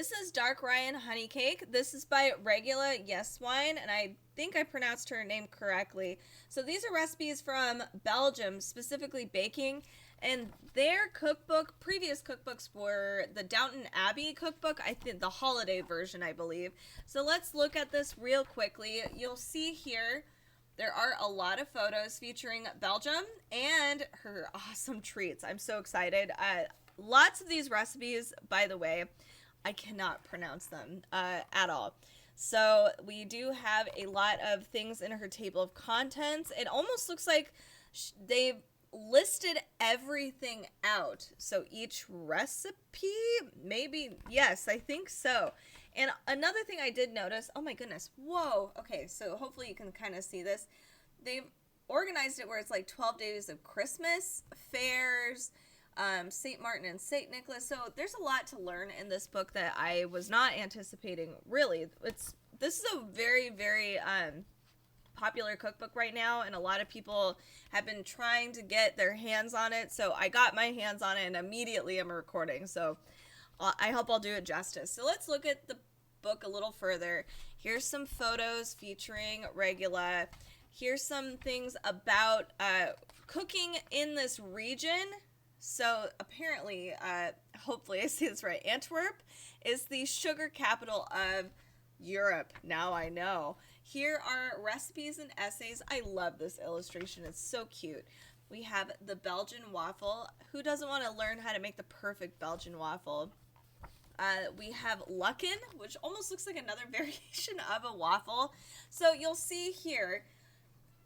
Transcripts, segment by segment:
This is Dark Ryan Honey Cake. This is by Regula Ysewijn, and I think I pronounced her name correctly. So these are recipes from Belgium, specifically baking, and their cookbook, previous cookbooks were the Downton Abbey cookbook, I think the holiday version, I believe. So let's look at this real quickly. You'll see here there are a lot of photos featuring Belgium and her awesome treats. I'm so excited. Lots of these recipes, by the way, I cannot pronounce them at all. So we do have a lot of things in her table of contents. It almost looks like they've listed everything out. So each recipe, maybe, yes, I think so. And another thing I did notice, oh my goodness, whoa. Okay, so hopefully you can kind of see this. They've organized it where it's like 12 days of Christmas, fairs, St. Martin and St. Nicholas. So there's a lot to learn in this book that I was not anticipating. Really, this is a very, very popular cookbook right now, and a lot of people have been trying to get their hands on it. So I got my hands on it, and immediately I'm recording. So I hope I'll do it justice. So let's look at the book a little further. Here's some photos featuring Regula. Here's some things about cooking in this region. So apparently, hopefully I say this right, Antwerp is the sugar capital of Europe. Now I know. Here are recipes and essays. I love this illustration. It's so cute. We have the Belgian waffle. Who doesn't want to learn how to make the perfect Belgian waffle? We have Luckin, which almost looks like another variation of a waffle. So you'll see here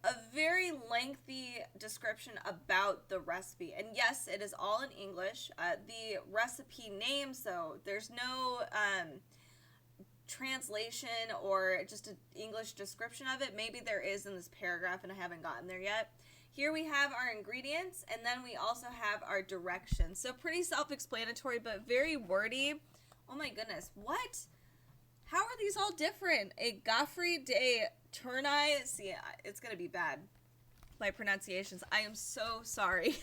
a very lengthy description about the recipe. And yes, it is all in English. The recipe name, so there's no translation or just an English description of it. Maybe there is in this paragraph and I haven't gotten there yet. Here we have our ingredients, and then we also have our directions. So pretty self-explanatory, but very wordy. Oh my goodness, what? How are these all different? A Gaffrey de Tournai. See, it's going to be bad. My pronunciations. I am so sorry.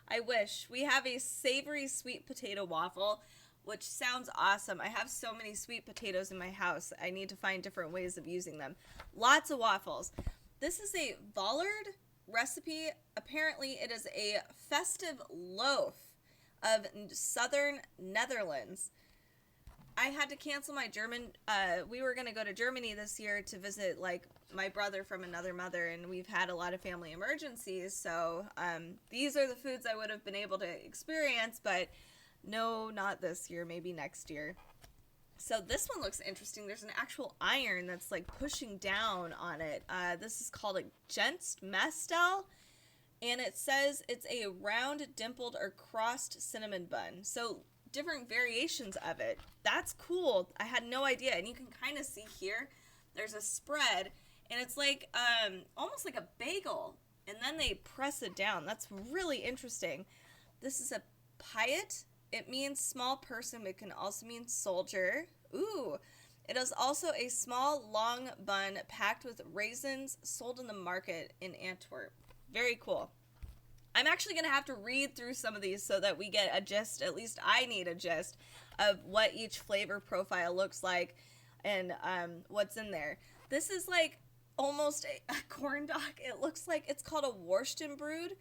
I wish. We have a savory sweet potato waffle, which sounds awesome. I have so many sweet potatoes in my house. I need to find different ways of using them. Lots of waffles. This is a Vollard recipe. Apparently, it is a festive loaf of southern Netherlands. I had to cancel my German. We were going to go to Germany this year to visit like my brother from another mother, and we've had a lot of family emergencies. So these are the foods I would have been able to experience, but no, not this year, maybe next year. So this one looks interesting. There's an actual iron that's like pushing down on it. This is called a Genst Mestel, and it says it's a round, dimpled, or crossed cinnamon bun. So different variations of it. That's cool. I had no idea. And you can kind of see here, there's a spread, and it's like almost like a bagel, and then they press it down. That's really interesting. This is a payet. It means small person, but it can also mean soldier. Ooh. It is also a small, long bun packed with raisins sold in the market in Antwerp. Very cool. I'm actually going to have to read through some of these so that we get a gist, at least I need a gist, of what each flavor profile looks like and what's in there. This is like almost a corn dog. It looks like it's called a Wurstenbrood.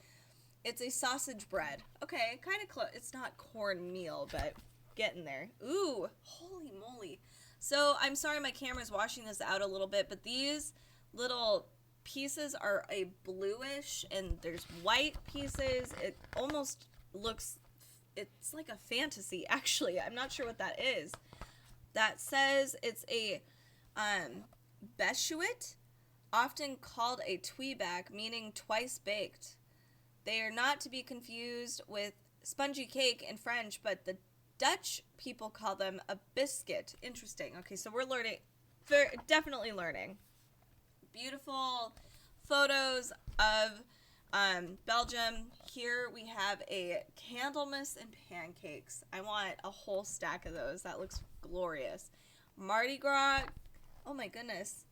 It's a sausage bread. Okay, kind of close. It's not cornmeal, but getting there. Ooh, holy moly. So I'm sorry my camera's washing this out a little bit, but these little pieces are a bluish, and there's white pieces. It almost looks, it's like a fantasy, actually. I'm not sure what that is. That says it's a beschuit, often called a tweeback, meaning twice baked. They are not to be confused with spongy cake in French, but the Dutch people call them a biscuit. Interesting. Okay, so we're learning, definitely learning. Beautiful photos of Belgium. Here we have a Candlemas and pancakes. I want a whole stack of those. That looks glorious. Mardi Gras. Oh my goodness.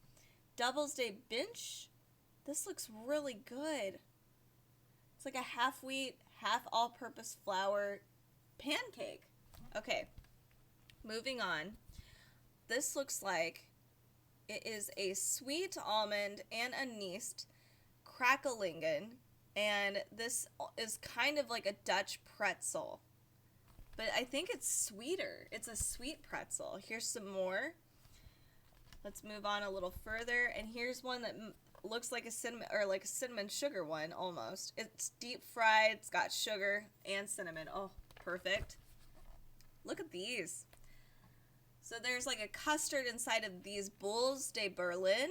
Devil's Day Binch. This looks really good. It's like a half wheat, half all-purpose flour pancake. Okay. moving on. This looks like it is a sweet almond and anise crackalingen, and this is kind of like a Dutch pretzel, but I think it's sweeter. It's a sweet pretzel. Here's some more. Let's move on a little further, and here's one that looks like a cinnamon sugar one almost. It's deep fried. It's got sugar and cinnamon. Oh, perfect. Look at these. So there's like a custard inside of these Boules de Berlin.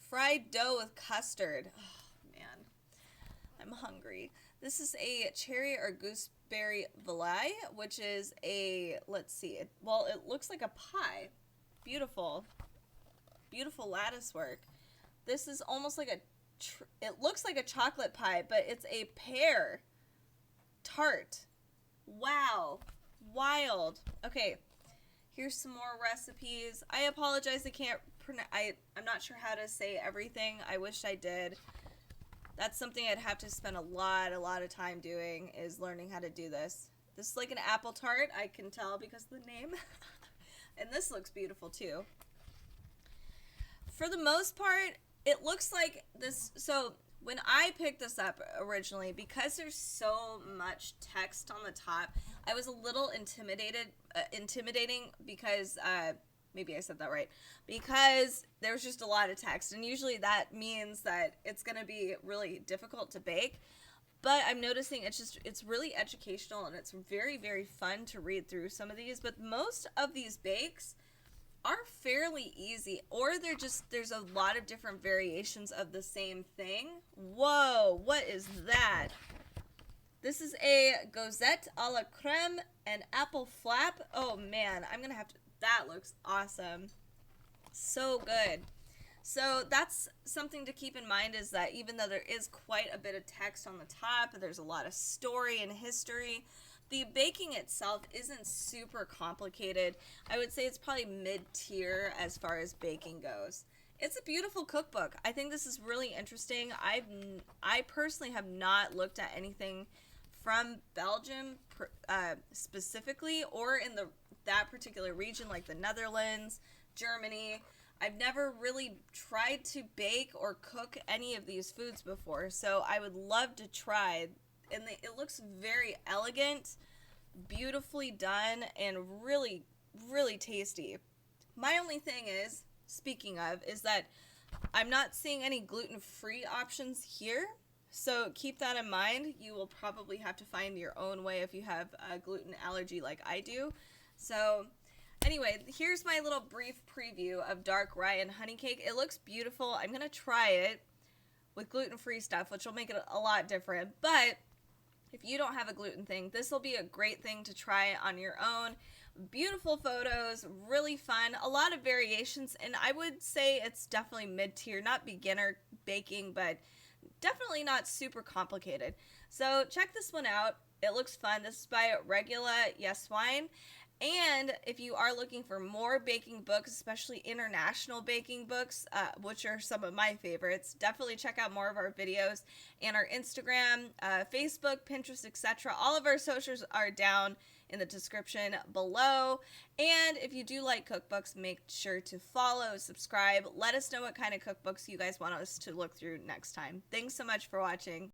Fried dough with custard. Oh, man. I'm hungry. This is a cherry or gooseberry volaille, which is a, let's see, it looks like a pie. Beautiful. Beautiful lattice work. This is almost like it looks like a chocolate pie, but it's a pear tart. Wow. Wild. Okay. Here's some more recipes. I apologize, I'm not sure how to say everything. I wish I did. That's something I'd have to spend a lot of time doing, is learning how to do this. This is like an apple tart, I can tell because of the name. And this looks beautiful too. For the most part, it looks like this. So when I picked this up originally, because there's so much text on the top, I was a little intimidating because, maybe I said that right, because there's just a lot of text, and usually that means that it's going to be really difficult to bake. But I'm noticing it's really educational, and it's very, very fun to read through some of these. But most of these bakes are fairly easy, or there's a lot of different variations of the same thing. Whoa, what is that? This is a gozette a la creme and apple flap. Oh man, that looks awesome. So good. So that's something to keep in mind, is that even though there is quite a bit of text on the top, there's a lot of story and history, the baking itself isn't super complicated. I would say it's probably mid-tier as far as baking goes. It's a beautiful cookbook. I think this is really interesting. I personally have not looked at anything from Belgium specifically, or in that particular region, like the Netherlands, Germany. I've never really tried to bake or cook any of these foods before, so I would love to try. And it looks very elegant, beautifully done, and really, really tasty. My only thing is, speaking of, is that I'm not seeing any gluten-free options here. So keep that in mind. You will probably have to find your own way if you have a gluten allergy like I do. So anyway, here's my little brief preview of dark rye and honey cake. It looks beautiful. I'm going to try it with gluten-free stuff, which will make it a lot different. But if you don't have a gluten thing, this will be a great thing to try on your own. Beautiful photos, really fun, a lot of variations, and I would say it's definitely mid-tier, not beginner baking, but definitely not super complicated. So check this one out. It looks fun. This is by Regula Ysewijn. And if you are looking for more baking books, especially international baking books, which are some of my favorites, definitely check out more of our videos and our Instagram, Facebook, Pinterest, etc. All of our socials are down in the description below. And if you do like cookbooks, make sure to follow, subscribe. Let us know what kind of cookbooks you guys want us to look through next time. Thanks so much for watching.